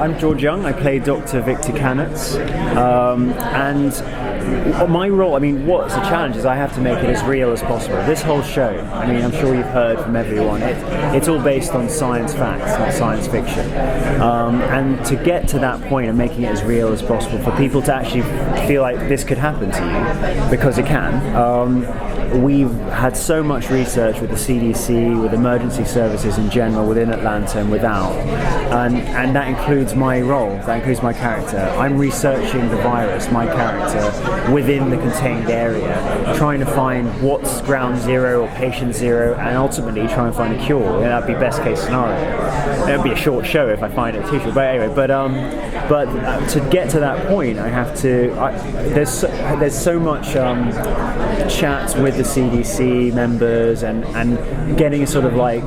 I'm George Young. I play Dr. Victor Cannerts, and my role, I mean, what's the challenge is I have to make it as real as possible. This whole show, I mean, I'm sure you've heard from everyone, it's all based on science facts, not science fiction. And to get to that point of making it as real as possible, for people to actually feel like this could happen to you, because it can, we've had so much research with the CDC, with emergency services in general, within Atlanta and without, and that includes my role, that includes my character. I'm researching the virus, my character, within the contained area, trying to find what's ground zero or patient zero, and ultimately try and find a cure. And that'd be best case scenario. It would be a short show if I find it too short. But anyway, but to get to that point, I have to. There's so much chats with the CDC members and getting a sort of like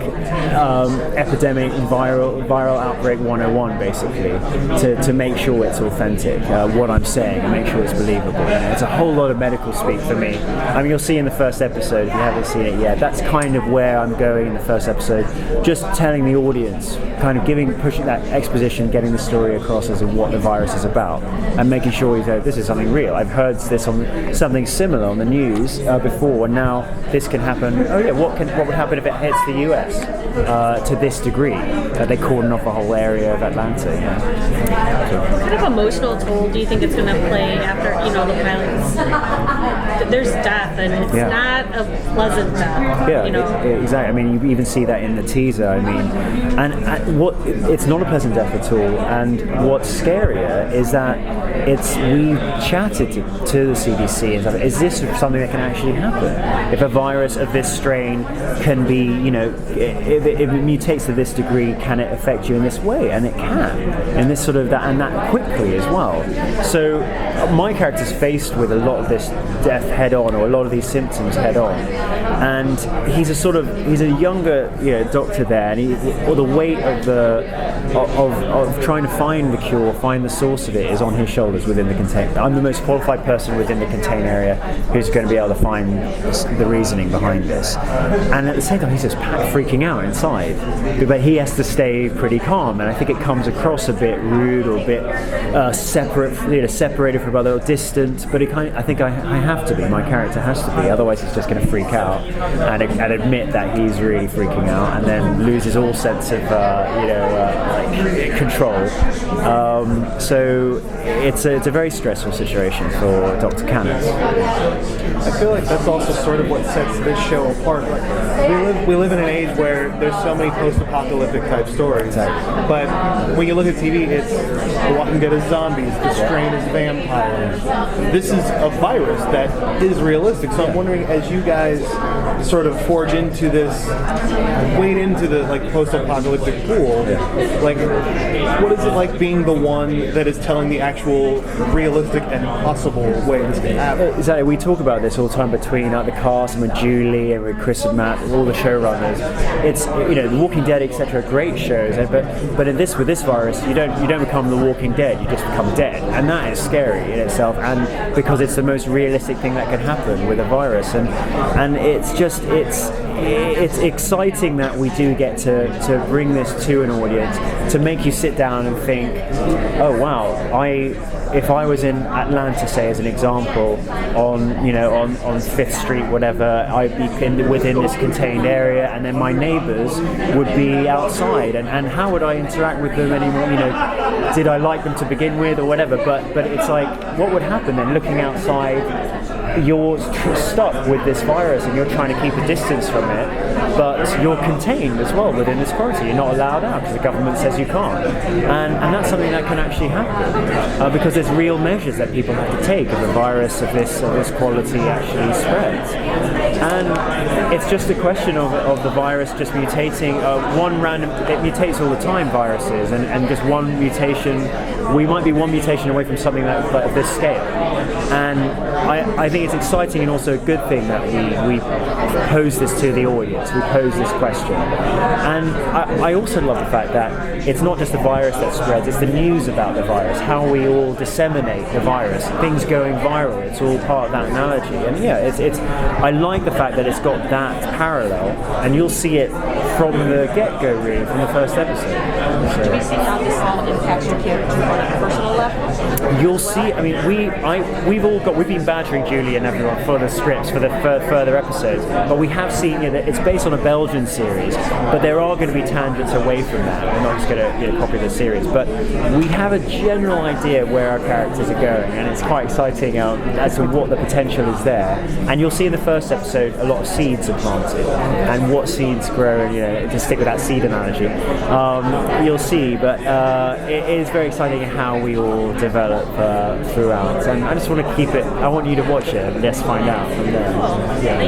epidemic viral outbreak 101 basically to make sure it's authentic, what I'm saying, and make sure it's believable. It's a whole lot of medical speak for me. I mean, you'll see in the first episode, if you haven't seen it yet, that's kind of where I'm going in the first episode, just telling the audience, kind of pushing that exposition, getting the story across as to what the virus is about, and making sure this is something real. I've heard this on something similar on the news before, and now this can happen. Oh yeah, what would happen if it hits the US to this degree? They cordon off a whole area of Atlanta. What kind of emotional toll do you think it's going to play after the pilots? There's death, and it's not a pleasant death. Yeah, exactly. I mean, you even see that in the teaser. I mean, and it's not a pleasant death at all. And what's scarier is that we chatted to the CDC and stuff. Is this something that can actually happen? If a virus of this strain can be, if it mutates to this degree, can it affect you in this way? And it can, in this sort of that quickly as well. So my character's faced with a lot of this death head on, or a lot of these symptoms head on, and he's a younger doctor there, and the weight of trying to find the cure, find the source of it, is on his shoulders within the container. I'm the most qualified person within the contained area who's going to be able to find the reasoning behind this, and at the same time he's just freaking out inside, but he has to stay pretty calm, and I think it comes across a bit rude or a bit separated from other, or distant, but I think I have to be, my character has to be, otherwise he's just going to freak out and admit that he's really freaking out, and then loses all sense of control. So it's a very stressful situation for Dr. Cannerts. I feel like that's also sort of what sets this show apart. Like, we live in an age where there's so many post-apocalyptic type stories. Exactly. But when you look at TV, it's The Walking Dead is zombies, The Strain is vampires. This is a virus that is realistic. So I'm wondering, as you guys sort of forge into this, wade into the post-apocalyptic pool, what is it like being the one that is telling the actual realistic and possible way this can happen? Exactly. We talk about this all the time between the cast and with Julie and with Chris and Matt, all the showrunners. It's The Walking Dead, etc. Great shows, but with this virus, you don't become The Walking Dead. You just become dead, and that is scary in itself. And because it's the most realistic thing that can happen with a virus, and it's exciting that we do get to bring this to an audience, to make you sit down and think, oh wow, if I was in Atlanta, say as an example, on 5th Street, whatever, I'd be within this contained area, and then my neighbours would be outside, and how would I interact with them anymore? Did I like them to begin with or whatever? But it's like, what would happen then? Looking outside, you're stuck with this virus and you're trying to keep a distance from it, but you're contained as well within this quarantine. You're not allowed out because the government says you can't, and that's something that can actually happen because there's real measures that people have to take if a virus of this quality actually spreads. And it's just a question of the virus just mutating. It mutates all the time, viruses, and just one mutation. We might be one mutation away from something that of this scale. And I think it's exciting and also a good thing that we pose this to the audience. We pose this question. And I also love the fact that it's not just the virus that spreads, it's the news about the virus, how we all disseminate the virus, things going viral. It's all part of that analogy. And I like the fact that it's got that parallel, and you'll see it from the get-go, really, from the first episode. Do we see how this all impacts your character on a personal level? You'll see. I mean, we've been badgering Julie and everyone for the scripts for the further episodes, but we have seen that it's based on a Belgian series, but there are going to be tangents away from that. We're not just going to copy the series, but we have a general idea where our characters are going, and it's quite exciting as to what the potential is there. And you'll see in the first episode a lot of seeds are planted, and what seeds grow, and to stick with that seed analogy, you'll see. But it is very exciting how we all develop throughout, and I just want to keep it. I want you to watch it and just find out from there. Cool. Yeah.